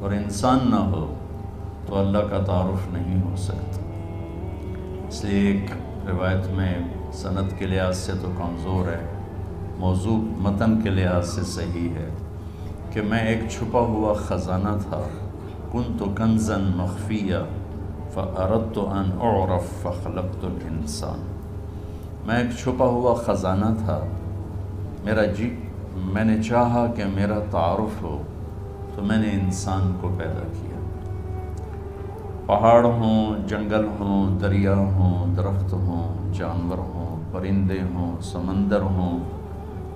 اور انسان نہ ہو تو اللہ کا تعارف نہیں ہو سکتا۔ اس لیے ایک روایت میں سند کے لحاظ سے تو کمزور ہے، موضوع متن کے لحاظ سے صحیح ہے کہ میں ایک چھپا ہوا خزانہ تھا، کنت کنزا مخفیا فاردت ان اعرف فخلقت الانسان۔ میں ایک چھپا ہوا خزانہ تھا، میں نے چاہا کہ میرا تعارف ہو تو میں نے انسان کو پیدا کیا۔ پہاڑ ہوں، جنگل ہوں، دریا ہوں، درخت ہوں، جانور ہوں، پرندے ہوں، سمندر ہوں،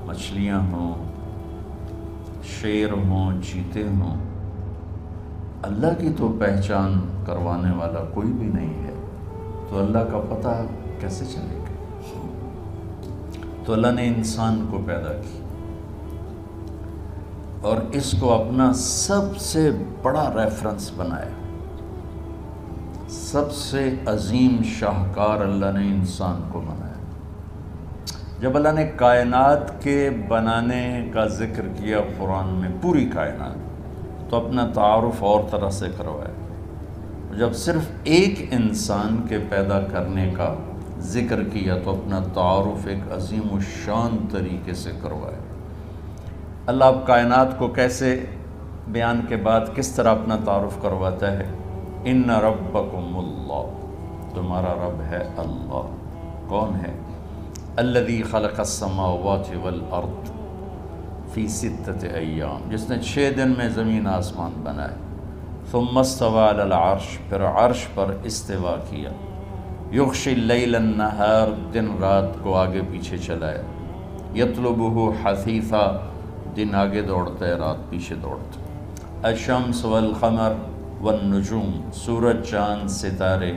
مچھلیاں ہوں، شیر ہوں، چیتے ہوں، اللہ کی تو پہچان کروانے والا کوئی بھی نہیں ہے، تو اللہ کا پتہ کیسے چلے گا؟ تو اللہ نے انسان کو پیدا کی اور اس کو اپنا سب سے بڑا ریفرنس بنایا۔ سب سے عظیم شاہکار اللہ نے انسان کو بنایا۔ جب اللہ نے کائنات کے بنانے کا ذکر کیا قرآن میں، پوری کائنات، تو اپنا تعارف اور طرح سے کروایا۔ جب صرف ایک انسان کے پیدا کرنے کا ذکر کیا تو اپنا تعارف ایک عظیم الشان طریقے سے کروایا۔ اللہ اب کائنات کو کیسے بیان کے بعد کس طرح اپنا تعارف کرواتا ہے؟ ان ربکم اللہ، تمہارا رب ہے اللہ۔ کون ہے؟ الذی خلق السماوات والارض فی 6 ایام، جس نے 6 دن میں زمین آسمان بنائے۔ ثم استوى علی العرش، پھر عرش پر استوا کیا۔ یغشی اللیل النہار، دن رات کو آگے پیچھے چلایا۔ یطلبہ حثیثا، دن آگے دوڑتا ہے، رات پیچھے دوڑتا ہے۔ الشمس والقمر والنجوم، سورج، چاند، ستارے،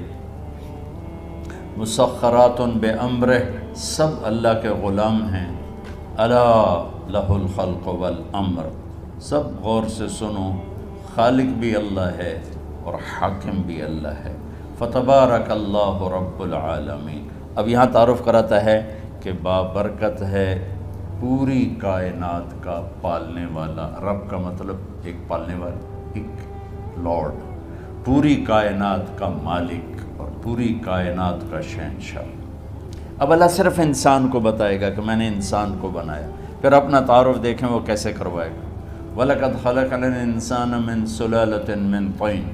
مسخرات بامرہ، سب اللہ کے غلام ہیں۔ الا لہ الخلق والامر، سب غور سے سنو، خالق بھی اللہ ہے اور حاکم بھی اللہ ہے۔ فتبارک اللہ رب العالمین۔ اب یہاں تعارف کراتا ہے کہ بابرکت ہے، پوری کائنات کا پالنے والا۔ رب کا مطلب ایک پالنے والا، ایک لارڈ، پوری کائنات کا مالک اور پوری کائنات کا شہنشاہ۔ اب اللہ صرف انسان کو بتائے گا کہ میں نے انسان کو بنایا، پھر اپنا تعارف دیکھیں وہ کیسے کروائے گا۔ وَلَقَدْ خَلَقْنَا الْإِنسَانَ مِنْ سُلَالَةٍ مِنْ طِينٍ،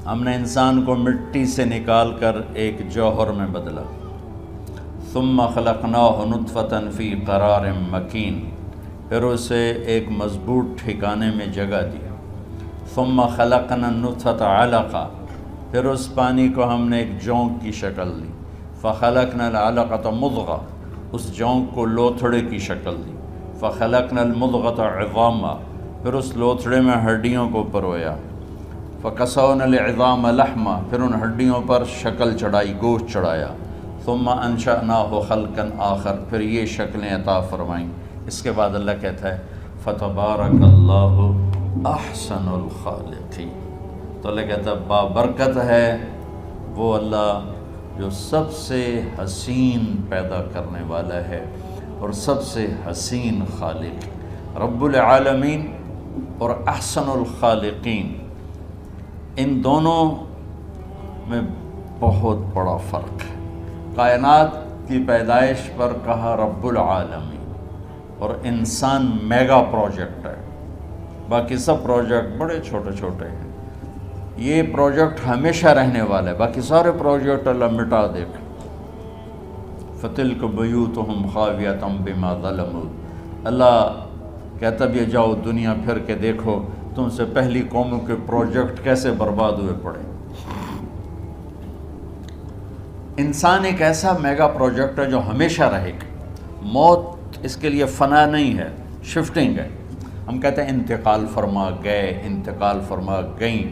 ہم نے انسان کو مٹی سے نکال کر ایک جوہر میں بدلا۔ ثم خلقناہ نطفۃ فی قرار مکین، پھر اسے ایک مضبوط ٹھکانے میں جگہ دی۔ ثم خلقنا النطفۃ علقہ، پھر اس پانی کو ہم نے ایک جونک کی شکل دی۔ فخلقنا العلقۃ مضغہ، اس جونک کو لوتھڑے کی شکل دی۔ فخلقنا المضغۃ عظاما، پھر اس لوتھڑے میں ہڈیوں کو پرویا۔ فکسونا العظام لحما، پھر ان ہڈیوں پر شکل چڑھائی، گوشت چڑھایا۔ ثم انشأناہ خلقا آخر، پھر یہ شکلیں عطا فرمائیں۔ اس کے بعد اللہ کہتا ہے فتبارک اللہ احسن الخالقین۔ تو اللہ کہتا ہے بابرکت ہے وہ اللہ جو سب سے حسین پیدا کرنے والا ہے اور سب سے حسین خالق، رب العالمین اور احسن الخالقین، ان دونوں میں بہت بڑا فرق ہے۔ کائنات کی پیدائش پر کہا رب العالمین، اور انسان میگا پروجیکٹ ہے، باقی سب پروجیکٹ بڑے چھوٹے چھوٹے ہیں۔ یہ پروجیکٹ ہمیشہ رہنے والا ہے، باقی سارے پروجیکٹ اللہ مٹا دے گا۔ فَتِلْكَ بُيُوتُهُمْ خَاوِيَةً بِمَا ظَلَمُوا، اللہ کہتا بھی جاؤ دنیا پھر کے دیکھو تم سے پہلی قوموں کے پروجیکٹ کیسے برباد ہوئے پڑے۔ انسان ایک ایسا میگا پروجیکٹ ہے جو ہمیشہ رہے گا۔ موت اس کے لیے فنا نہیں ہے، شفٹنگ ہے۔ ہم کہتے ہیں انتقال فرما گئے، انتقال فرما گئیں،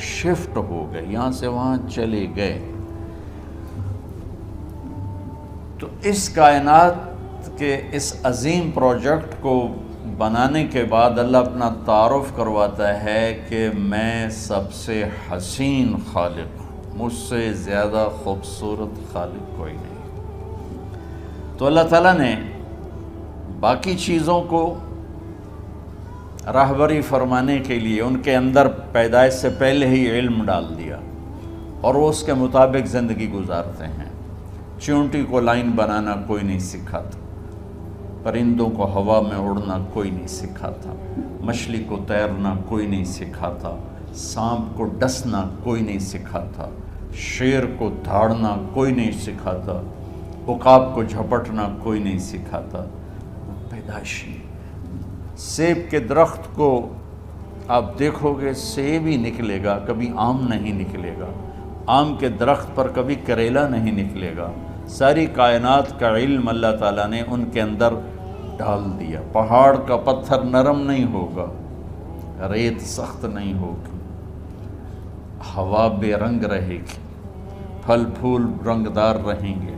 شفٹ ہو گئے، یہاں سے وہاں چلے گئے۔ تو اس کائنات کے اس عظیم پروجیکٹ کو بنانے کے بعد اللہ اپنا تعارف کرواتا ہے کہ میں سب سے حسین خالق ہوں، مجھ سے زیادہ خوبصورت خالق کوئی نہیں۔ تو اللہ تعالیٰ نے باقی چیزوں کو راہبری فرمانے کے لیے ان کے اندر پیدائش سے پہلے ہی علم ڈال دیا اور وہ اس کے مطابق زندگی گزارتے ہیں۔ چونٹی کو لائن بنانا کوئی نہیں سکھاتا، پرندوں کو ہوا میں اڑنا کوئی نہیں سکھاتا، مچھلی کو تیرنا کوئی نہیں سکھاتا، سانپ کو ڈسنا کوئی نہیں سکھاتا، شیر کو دھاڑنا کوئی نہیں سکھاتا، عقاب کو جھپٹنا کوئی نہیں سکھاتا۔ پیدائشی سیب کے درخت کو آپ دیکھو گے سیب ہی نکلے گا، کبھی آم نہیں نکلے گا، آم کے درخت پر کبھی کریلا نہیں نکلے گا۔ ساری کائنات کا علم اللہ تعالیٰ نے ان کے اندر ڈال دیا۔ پہاڑ کا پتھر نرم نہیں ہوگا، ریت سخت نہیں ہوگی، ہوا بے رنگ رہے گی، پھل پھول رنگدار رہیں گے،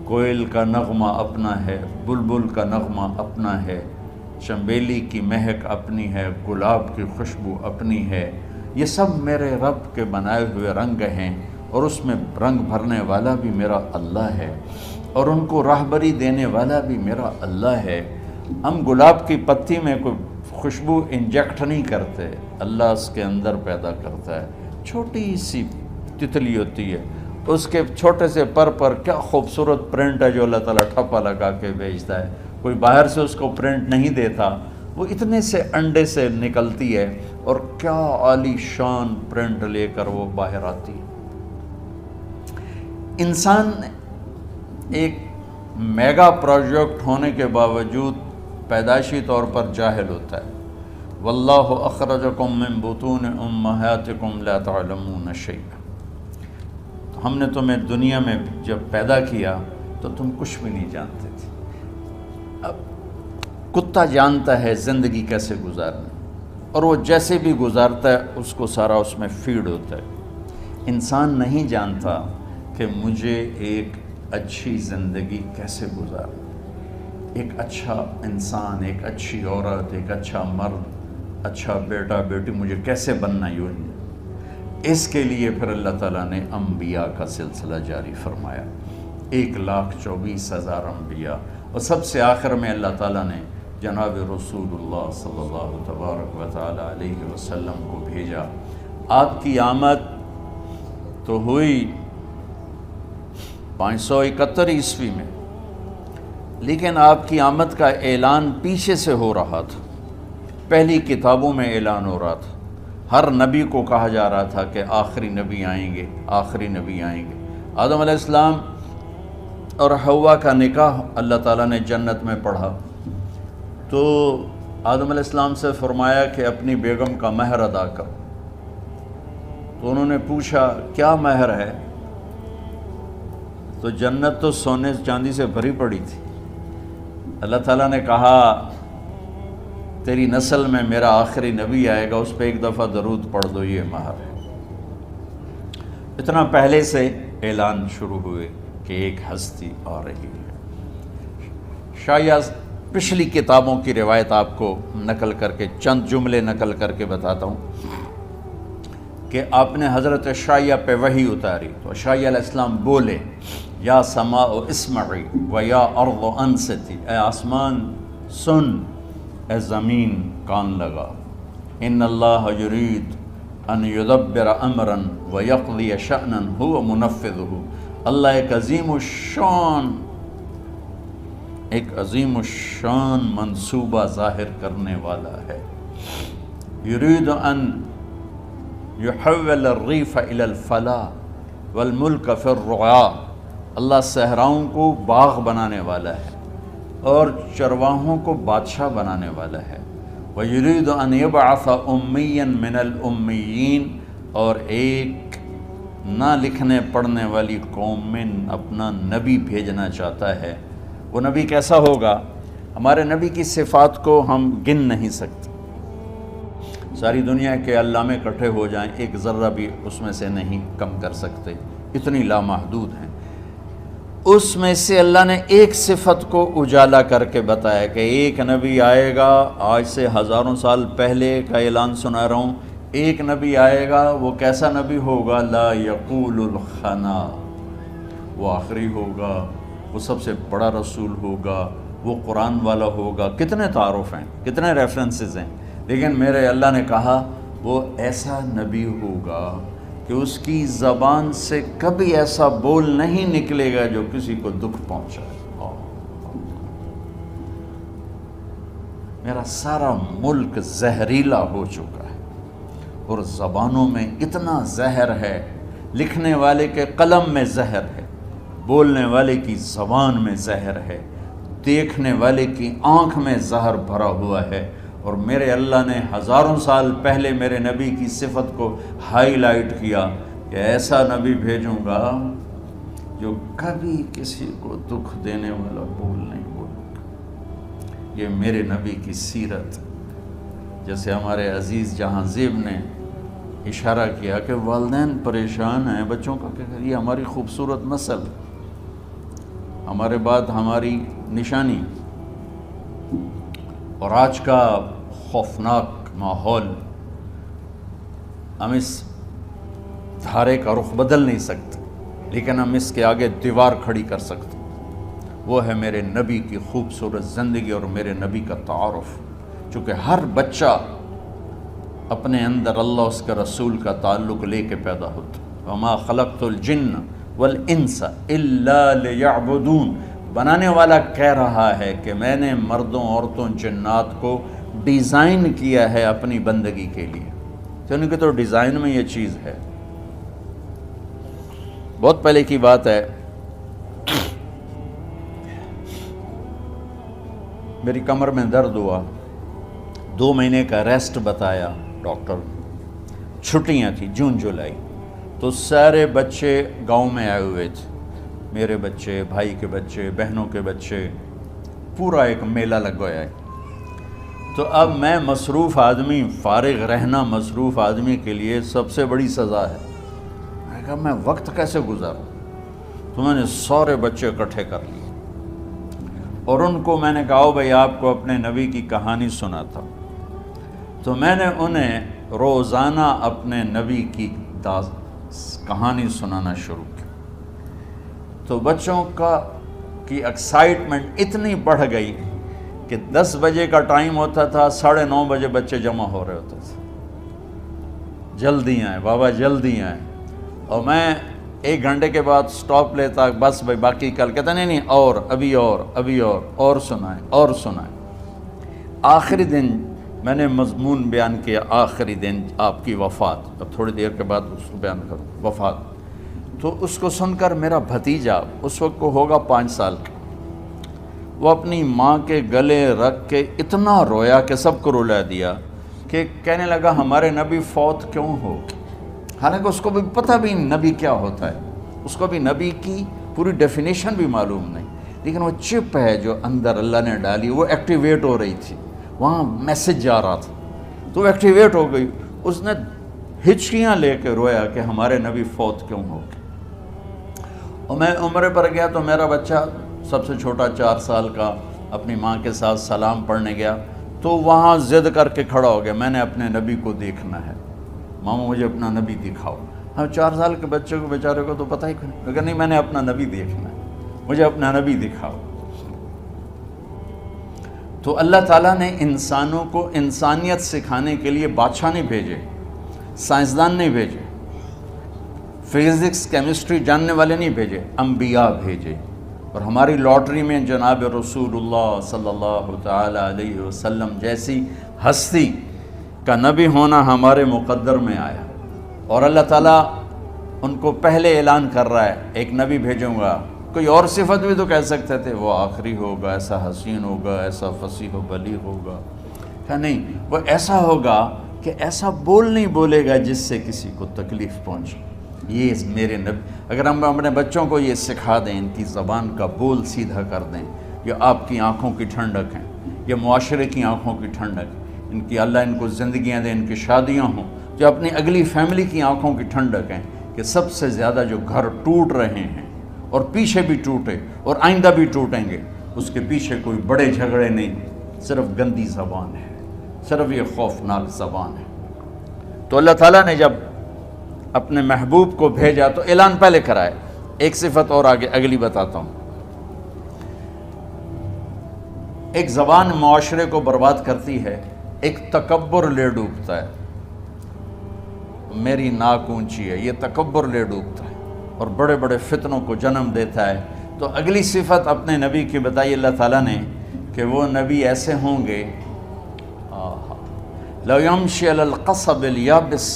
کوئل کا نغمہ اپنا ہے، بلبل کا نغمہ اپنا ہے، چنبیلی کی مہک اپنی ہے، گلاب کی خوشبو اپنی ہے۔ یہ سب میرے رب کے بنائے ہوئے رنگ ہیں اور اس میں رنگ بھرنے والا بھی میرا اللہ ہے اور ان کو راہبری دینے والا بھی میرا اللہ ہے۔ ہم گلاب کی پتی میں کوئی خوشبو انجیکٹ نہیں کرتے، اللہ اس کے اندر پیدا کرتا ہے۔ چھوٹی سی تتلی ہوتی ہے، اس کے چھوٹے سے پر کیا خوبصورت پرنٹ ہے جو اللہ تعالیٰ ٹھپا لگا کے بھیجتا ہے۔ کوئی باہر سے اس کو پرنٹ نہیں دیتا، وہ اتنے سے انڈے سے نکلتی ہے اور کیا عالی شان پرنٹ لے کر وہ باہر آتی ہے۔ انسان ایک میگا پروجیکٹ ہونے کے باوجود پیدائشی طور پر جاہل ہوتا ہے۔ واللہ اخرجکم من بطون امہاتکم لا تعلمون شیئا، ہم نے تمہیں دنیا میں جب پیدا کیا تو تم کچھ بھی نہیں جانتے تھے۔ اب کتا جانتا ہے زندگی کیسے گزارنا اور وہ جیسے بھی گزارتا ہے اس کو سارا اس میں فیڈ ہوتا ہے۔ انسان نہیں جانتا کہ مجھے ایک اچھی زندگی کیسے گزارنا، ایک اچھا انسان، ایک اچھی عورت، ایک اچھا مرد، اچھا بیٹا بیٹی مجھے کیسے بننا یوں۔ اس کے لیے پھر اللہ تعالیٰ نے انبیاء کا سلسلہ جاری فرمایا، 1,24,000 انبیاء، اور سب سے آخر میں اللہ تعالیٰ نے جناب رسول اللہ صلی اللہ تبارک و تعالیٰ علیہ وسلم کو بھیجا۔ آپ کی آمد تو ہوئی 571 عیسوی میں، لیکن آپ کی آمد کا اعلان پیچھے سے ہو رہا تھا، پہلی کتابوں میں اعلان ہو رہا تھا۔ ہر نبی کو کہا جا رہا تھا کہ آخری نبی آئیں گے، آخری نبی آئیں گے۔ آدم علیہ السلام اور حوا کا نکاح اللہ تعالیٰ نے جنت میں پڑھا تو آدم علیہ السلام سے فرمایا کہ اپنی بیگم کا مہر ادا کرو، تو انہوں نے پوچھا کیا مہر ہے؟ تو جنت تو سونے چاندی سے بھری پڑی تھی۔ اللہ تعالیٰ نے کہا تیری نسل میں میرا آخری نبی آئے گا، اس پہ ایک دفعہ درود پڑھ دو، یہ مہر ہے۔ اتنا پہلے سے اعلان شروع ہوئے کہ ایک ہستی آ رہی ہے۔ شاید پچھلی کتابوں کی روایت آپ کو نقل کر کے چند جملے نقل کر کے بتاتا ہوں کہ آپ نے حضرت عشائیہ پہ وحی اتاری تو عشائیہ علیہ السلام بولے یا سماء اسمعی و یا ارض انصتی، اے آسمان سن، اے زمین کان لگا، ان اللہ یرید ان یدبر امرا و یقضی شأنا هو منفذہ، اللہ ایک عظیم الشان منصوبہ ظاہر کرنے والا ہے۔ یرید ان یحول الریف الی الفلاح والملک فی الرعاء، اللہ صحراؤں کو باغ بنانے والا ہے اور چرواہوں کو بادشاہ بنانے والا ہے۔ وَيُرِيدُ أَن يَبْعَثَ أُمِّيًّا مِّنَ الْأُمِّيِّينَ، اور ایک نہ لکھنے پڑھنے والی قوم میں اپنا نبی بھیجنا چاہتا ہے۔ وہ نبی کیسا ہوگا؟ ہمارے نبی کی صفات کو ہم گن نہیں سکتے، ساری دنیا کے علامے اکٹھے ہو جائیں ایک ذرہ بھی اس میں سے نہیں کم کر سکتے، اتنی لامحدود ہیں۔ اس میں سے اللہ نے ایک صفت کو اجالا کر کے بتایا کہ ایک نبی آئے گا، آج سے ہزاروں سال پہلے کا اعلان سنا رہا ہوں، ایک نبی آئے گا، وہ کیسا نبی ہوگا؟ لا یقول الخنا، وہ آخری ہوگا، وہ سب سے بڑا رسول ہوگا، وہ قرآن والا ہوگا۔ کتنے تعارف ہیں، کتنے ریفرنسز ہیں، لیکن میرے اللہ نے کہا وہ ایسا نبی ہوگا کہ اس کی زبان سے کبھی ایسا بول نہیں نکلے گا جو کسی کو دکھ پہنچائے۔ میرا سارا ملک زہریلا ہو چکا ہے، اور زبانوں میں اتنا زہر ہے، لکھنے والے کے قلم میں زہر ہے، بولنے والے کی زبان میں زہر ہے، دیکھنے والے کی آنکھ میں زہر بھرا ہوا ہے۔ اور میرے اللہ نے ہزاروں سال پہلے میرے نبی کی صفت کو ہائی لائٹ کیا کہ ایسا نبی بھیجوں گا جو کبھی کسی کو دکھ دینے والا بول نہیں بولے گا۔ یہ میرے نبی کی سیرت، جیسے ہمارے عزیز جہاں زیب نے اشارہ کیا کہ والدین پریشان ہیں بچوں کا کیا کریں، یہ ہماری خوبصورت نسل، ہمارے بعد ہماری نشانی، اور آج کا خوفناک ماحول، ہم اس دھارے کا رخ بدل نہیں سکتے، لیکن ہم اس کے آگے دیوار کھڑی کر سکتے۔ وہ ہے میرے نبی کی خوبصورت زندگی اور میرے نبی کا تعارف، چونکہ ہر بچہ اپنے اندر اللہ اس کے رسول کا تعلق لے کے پیدا ہوتا۔ وما خلقت الجن والانس الا لیعبدون، بنانے والا کہہ رہا ہے کہ میں نے مردوں عورتوں جنات کو ڈیزائن کیا ہے اپنی بندگی کے لیے، تو ان کے تو ڈیزائن میں یہ چیز ہے۔ بہت پہلے کی بات ہے، میری کمر میں درد ہوا، 2 مہینے کا ریسٹ بتایا ڈاکٹر، چھٹیاں تھیں جون جولائی، تو سارے بچے گاؤں میں آئے ہوئے تھے، میرے بچے، بھائی کے بچے، بہنوں کے بچے، پورا ایک میلہ لگ گیا ہے۔ تو اب میں مصروف آدمی، فارغ رہنا مصروف آدمی کے لیے سب سے بڑی سزا ہے۔ میں کہا میں وقت کیسے گزاروں؟ تو میں نے سارے بچے اکٹھے کر لیے اور ان کو میں نے کہا بھائی آپ کو اپنے نبی کی کہانی سناتا ہوں۔ تو میں نے انہیں روزانہ اپنے نبی کی کہانی سنانا شروع کی، تو بچوں کی ایکسائٹمنٹ اتنی بڑھ گئی کہ 10 بجے کا ٹائم ہوتا تھا، 9:30 بجے بچے جمع ہو رہے ہوتے تھے، جلدی آئیں بابا جلدی آئیں، اور میں 1 گھنٹے کے بعد سٹاپ لیتا، بس بھائی باقی کل، کہتا نہیں اور ابھی اور سنائیں۔ آخری دن میں نے مضمون بیان کیا، آخری دن آپ کی وفات، اب تھوڑی دیر کے بعد اس کو بیان کروں، وفات۔ تو اس کو سن کر میرا بھتیجا اس وقت کو ہوگا 5 سال کا، وہ اپنی ماں کے گلے رکھ کے اتنا رویا کہ سب کو رلا دیا، کہ کہنے لگا ہمارے نبی فوت کیوں ہو؟ حالانکہ اس کو بھی پتہ بھی نبی کیا ہوتا ہے، اس کو بھی نبی کی پوری ڈیفینیشن بھی معلوم نہیں، لیکن وہ چپ ہے جو اندر اللہ نے ڈالی، وہ ایکٹیویٹ ہو رہی تھی، وہاں میسج جا رہا تھا، تو وہ ایکٹیویٹ ہو گئی، اس نے ہچکیاں لے کے رویا کہ ہمارے نبی فوت کیوں ہو گئے۔ اور میں عمرے پر گیا تو میرا بچہ سب سے چھوٹا 4 سال کا اپنی ماں کے ساتھ سلام پڑھنے گیا، تو وہاں ضد کر کے کھڑا ہو گیا، میں نے اپنے نبی کو دیکھنا ہے، ماما مجھے اپنا نبی دکھاؤ۔ ہاں 4 سال کے بچے کو بیچارے کو تو پتہ ہی لیکن نہیں، میں نے اپنا نبی دیکھنا ہے، مجھے اپنا نبی دکھاؤ۔ تو اللہ تعالیٰ نے انسانوں کو انسانیت سکھانے کے لیے بادشاہ نہیں بھیجے، سائنسدان نہیں بھیجے، فزکس کیمسٹری جاننے والے نہیں بھیجے، انبیاء بھیجے۔ اور ہماری لاٹری میں جناب رسول اللہ صلی اللہ تعالیٰ علیہ وسلم جیسی ہستی کا نبی ہونا ہمارے مقدر میں آیا، اور اللہ تعالیٰ ان کو پہلے اعلان کر رہا ہے ایک نبی بھیجوں گا۔ کوئی اور صفت بھی تو کہہ سکتے تھے، وہ آخری ہوگا، ایسا حسین ہوگا، ایسا فصیح و بلیغ ہوگا، کیا نہیں، وہ ایسا ہوگا کہ ایسا بول نہیں بولے گا جس سے کسی کو تکلیف پہنچے۔ یہ میرے نبی، اگر ہم اپنے بچوں کو یہ سکھا دیں، ان کی زبان کا بول سیدھا کر دیں، یہ آپ کی آنکھوں کی ٹھنڈک ہیں، یہ معاشرے کی آنکھوں کی ٹھنڈک، ان کی اللہ ان کو زندگیاں دیں، ان کی شادیاں ہوں، جو اپنی اگلی فیملی کی آنکھوں کی ٹھنڈک ہیں، کہ سب سے زیادہ جو گھر ٹوٹ رہے ہیں اور پیچھے بھی ٹوٹے اور آئندہ بھی ٹوٹیں گے، اس کے پیچھے کوئی بڑے جھگڑے نہیں، صرف گندی زبان ہے، صرف یہ خوفناک زبان ہے۔ تو اللہ تعالیٰ نے جب اپنے محبوب کو بھیجا تو اعلان پہلے کرائے۔ ایک صفت اور آگے اگلی بتاتا ہوں۔ ایک زبان معاشرے کو برباد کرتی ہے، ایک تکبر لے ڈوبتا ہے، میری ناک اونچی ہے، یہ تکبر لے ڈوبتا ہے اور بڑے بڑے فتنوں کو جنم دیتا ہے۔ تو اگلی صفت اپنے نبی کی بتائی اللہ تعالیٰ نے کہ وہ نبی ایسے ہوں گے، لو یمشی علی القصب الیابس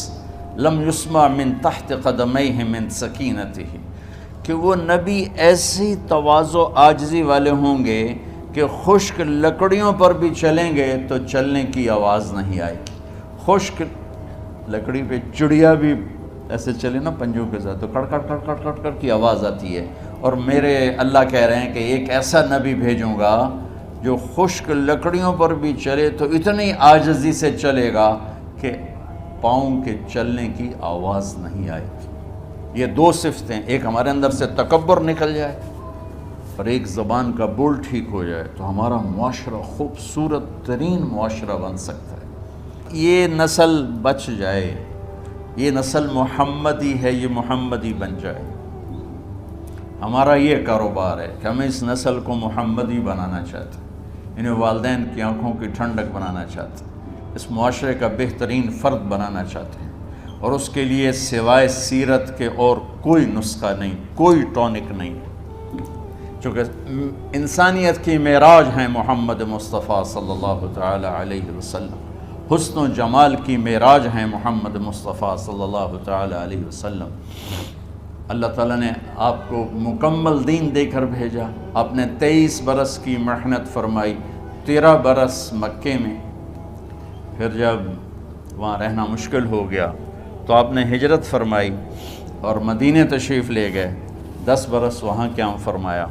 لم یسمع من تحت قدمیہ من سکینتہ، کہ وہ نبی ایسی تواضع عاجزی والے ہوں گے کہ خشک لکڑیوں پر بھی چلیں گے تو چلنے کی آواز نہیں آئے گی۔ خشک لکڑی پہ چڑیا بھی ایسے چلے نا پنجوں کے ساتھ تو کڑ کڑ کڑ کڑ کڑ کڑ کی آواز آتی ہے، اور میرے اللہ کہہ رہے ہیں کہ ایک ایسا نبی بھیجوں گا جو خشک لکڑیوں پر بھی چلے تو اتنی عاجزی سے چلے گا کہ پاؤں کے چلنے کی آواز نہیں آئے گی۔ یہ دو صفتیں، ایک ہمارے اندر سے تکبر نکل جائے اور ایک زبان کا بول ٹھیک ہو جائے تو ہمارا معاشرہ خوبصورت ترین معاشرہ بن سکتا ہے۔ یہ نسل بچ جائے، یہ نسل محمدی ہے، یہ محمدی بن جائے۔ ہمارا یہ کاروبار ہے کہ ہم اس نسل کو محمدی بنانا چاہتے ہیں، انہیں والدین کی آنکھوں کی ٹھنڈک بنانا چاہتے ہیں، اس معاشرے کا بہترین فرد بنانا چاہتے ہیں، اور اس کے لیے سوائے سیرت کے اور کوئی نسخہ نہیں، کوئی ٹونک نہیں، چونکہ انسانیت کی معراج ہیں محمد مصطفیٰ صلی اللہ تعالی علیہ وسلم، حسن و جمال کی معراج ہیں محمد مصطفیٰ صلی اللہ تعالی علیہ وسلم۔ اللہ تعالیٰ نے آپ کو مکمل دین دے کر بھیجا، آپ نے 23 برس کی محنت فرمائی، 13 برس مکے میں، پھر جب وہاں رہنا مشکل ہو گیا تو آپ نے ہجرت فرمائی اور مدینے تشریف لے گئے، 10 برس وہاں قیام فرمایا۔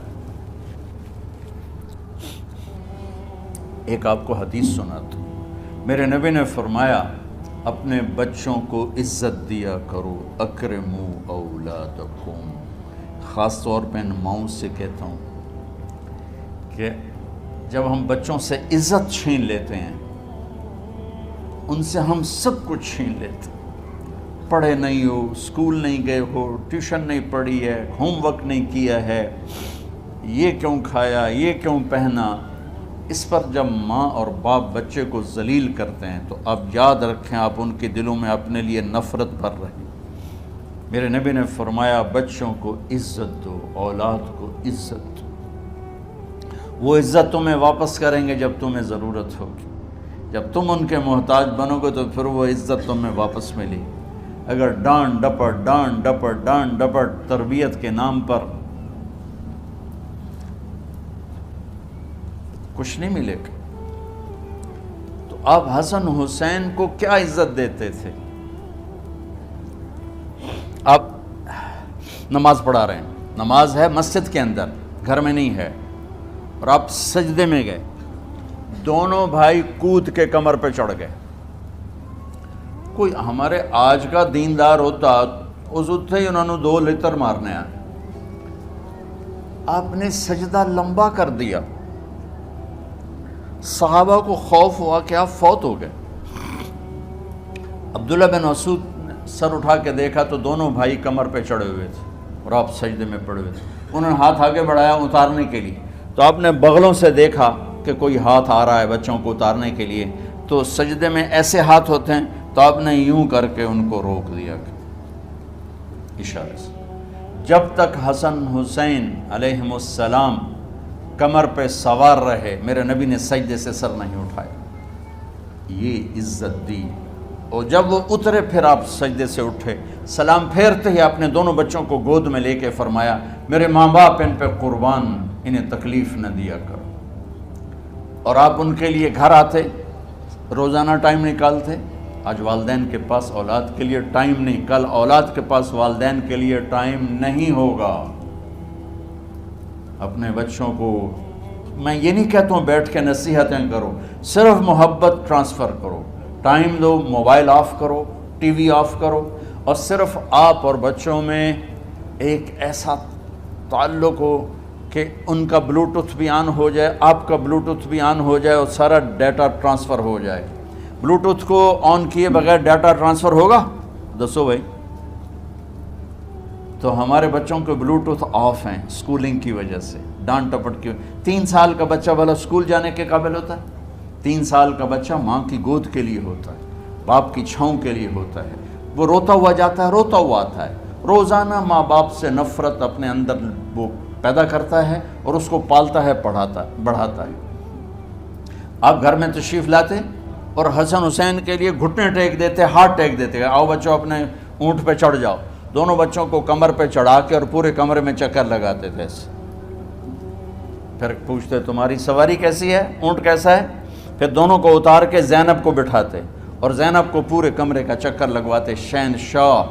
ایک آپ کو حدیث سناتا ہوں، میرے نبی نے فرمایا اپنے بچوں کو عزت دیا کرو، اکرموا اولادکم، خاص طور پہ ان ماؤں سے کہتا ہوں کہ جب ہم بچوں سے عزت چھین لیتے ہیں، ان سے ہم سب کچھ چھین لیتے ہیں۔ پڑھے نہیں ہو، اسکول نہیں گئے ہو، ٹیوشن نہیں پڑھی ہے، ہوم ورک نہیں کیا ہے، یہ کیوں کھایا، یہ کیوں پہنا، اس پر جب ماں اور باپ بچے کو ذلیل کرتے ہیں تو آپ یاد رکھیں آپ ان کے دلوں میں اپنے لیے نفرت بھر رہے ہیں۔ میرے نبی نے فرمایا بچوں کو عزت دو، اولاد کو عزت دو، وہ عزت تمہیں واپس کریں گے جب تمہیں ضرورت ہوگی، جب تم ان کے محتاج بنو گے تو پھر وہ عزت تمہیں واپس ملے گی۔ اگر ڈانٹ ڈپٹ تربیت کے نام پر کچھ نہیں ملے گا۔ تو آپ حسن حسین کو کیا عزت دیتے تھے؟ آپ نماز پڑھا رہے ہیں، نماز ہے مسجد کے اندر، گھر میں نہیں ہے، اور آپ سجدے میں گئے، دونوں بھائی کود کے کمر پہ چڑھ گئے۔ کوئی ہمارے آج کا دیندار ہوتا اس اٹھتے ہی انہوں نے 2 لتر مارنے آئے، آپ نے سجدہ لمبا کر دیا، صحابہ کو خوف ہوا کہ آپ فوت ہو گئے۔ عبداللہ بن مسعود نے سر اٹھا کے دیکھا تو دونوں بھائی کمر پہ چڑھے ہوئے تھے اور آپ سجدے میں پڑے ہوئے تھے۔ انہوں نے ہاتھ آگے بڑھایا اتارنے کے لیے، تو آپ نے بغلوں سے دیکھا کہ کوئی ہاتھ آ رہا ہے بچوں کو اتارنے کے لیے، تو سجدے میں ایسے ہاتھ ہوتے ہیں تو آپ نے یوں کر کے ان کو روک دیا اشارے سے۔ جب تک حسن حسین علیہم السلام کمر پہ سوار رہے میرے نبی نے سجدے سے سر نہیں اٹھایا، یہ عزت دی۔ اور جب وہ اترے پھر آپ سجدے سے اٹھے، سلام پھیرتے ہی آپ نے دونوں بچوں کو گود میں لے کے فرمایا میرے ماں باپ ان پہ قربان، انہیں تکلیف نہ دیا کرو۔ اور آپ ان کے لیے گھر آتے، روزانہ ٹائم نکالتے۔ آج والدین کے پاس اولاد کے لیے ٹائم نہیں، کل اولاد کے پاس والدین کے لیے ٹائم نہیں ہوگا۔ اپنے بچوں کو میں یہ نہیں کہتا ہوں بیٹھ کے نصیحتیں کرو، صرف محبت ٹرانسفر کرو، ٹائم دو، موبائل آف کرو، ٹی وی آف کرو، اور صرف آپ اور بچوں میں ایک ایسا تعلق ہو کہ ان کا بلوٹوتھ بھی آن ہو جائے، آپ کا بلوٹوتھ بھی آن ہو جائے اور سارا ڈیٹا ٹرانسفر ہو جائے۔ بلوٹوتھ کو آن کیے بغیر ڈیٹا ٹرانسفر ہوگا؟ دسو بھائی۔ تو ہمارے بچوں کے بلوٹوتھ آف ہیں اسکولنگ کی وجہ سے، ڈانٹ ٹپٹ کی۔ 3 سال کا بچہ والا اسکول جانے کے قابل ہوتا ہے؟ 3 سال کا بچہ ماں کی گود کے لیے ہوتا ہے، باپ کی چھاؤں کے لیے ہوتا ہے، وہ روتا ہوا جاتا ہے، روتا ہوا آتا ہے، روزانہ ماں باپ سے نفرت اپنے اندر وہ پیدا کرتا ہے اور اس کو پالتا ہے، بڑھاتا ہے۔ آپ گھر میں تشریف لاتے اور حسن حسین کے لیے گھٹنے ٹیک دیتے، ہاتھ ٹیک دیتے، آؤ بچوں اپنے اونٹ پہ چڑھ جاؤ، دونوں بچوں کو کمر پہ چڑھا کے اور پورے کمرے میں چکر لگاتے تھے ایسے، پھر پوچھتے تمہاری سواری کیسی ہے، اونٹ کیسا ہے، پھر دونوں کو اتار کے زینب کو بٹھاتے اور زینب کو پورے کمرے کا چکر لگواتے۔ شہنشاہ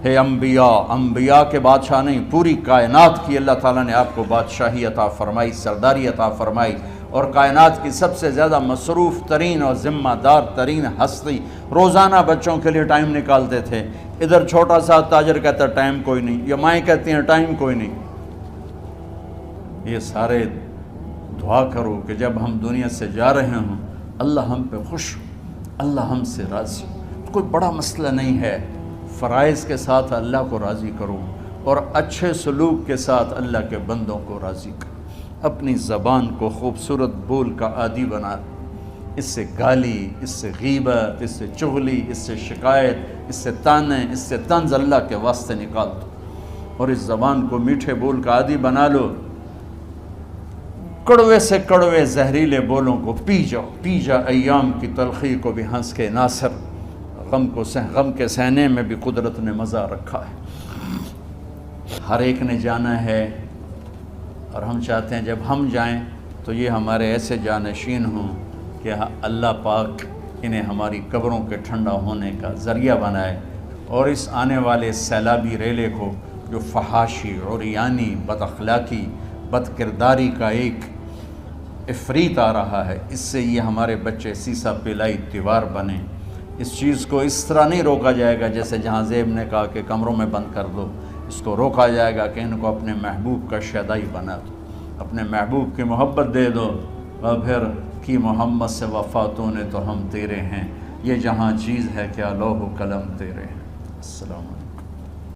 ہے انبیاء کے بادشاہ نہیں، پوری کائنات کی اللہ تعالیٰ نے آپ کو بادشاہی عطا فرمائی، سرداری عطا فرمائی، اور کائنات کی سب سے زیادہ مصروف ترین اور ذمہ دار ترین ہستی روزانہ بچوں کے لیے ٹائم نکالتے تھے۔ ادھر چھوٹا سا تاجر کہتا ہے ٹائم کوئی نہیں، یا مائیں کہتی ہیں ٹائم کوئی نہیں۔ یہ سارے دعا کرو کہ جب ہم دنیا سے جا رہے ہوں اللہ ہم پہ خوش ہو، اللہ ہم سے راضی ہو۔ کوئی بڑا مسئلہ نہیں ہے، فرائض کے ساتھ اللہ کو راضی کرو اور اچھے سلوک کے ساتھ اللہ کے بندوں کو راضی کرو۔ اپنی زبان کو خوبصورت بول کا عادی بنا، اس سے گالی، اس سے غیبت، اس سے چغلی، اس سے شکایت، اس سے تانے، اس سے طنز اللہ کے واسطے نکال دو، اور اس زبان کو میٹھے بول کا عادی بنا لو۔ کڑوے سے کڑوے زہریلے بولوں کو پی جاؤ، پی جا ایام کی تلخی کو بھی ہنس کے ناصر، غم کے سہنے میں بھی قدرت نے مزہ رکھا ہے۔ ہر ایک نے جانا ہے، اور ہم چاہتے ہیں جب ہم جائیں تو یہ ہمارے ایسے جانشین ہوں کہ اللہ پاک انہیں ہماری قبروں کے ٹھنڈا ہونے کا ذریعہ بنائے، اور اس آنے والے سیلابی ریلے کو جو فحاشی، عریانی، بد اخلاقی، بد کرداری کا ایک افریت آ رہا ہے، اس سے یہ ہمارے بچے سیسا پلائی دیوار بنیں۔ اس چیز کو اس طرح نہیں روکا جائے گا جیسے جہاں زیب نے کہا کہ کمروں میں بند کر دو، اس کو روکا جائے گا کہ ان کو اپنے محبوب کا شیدائی بنا دو، اپنے محبوب کی محبت دے دو، اور پھر کی محمد سے وفاتوں نے تو ہم تیرے ہیں، یہ جہاں چیز ہے کیا لوح و قلم تیرے ہیں۔ السلام علیکم۔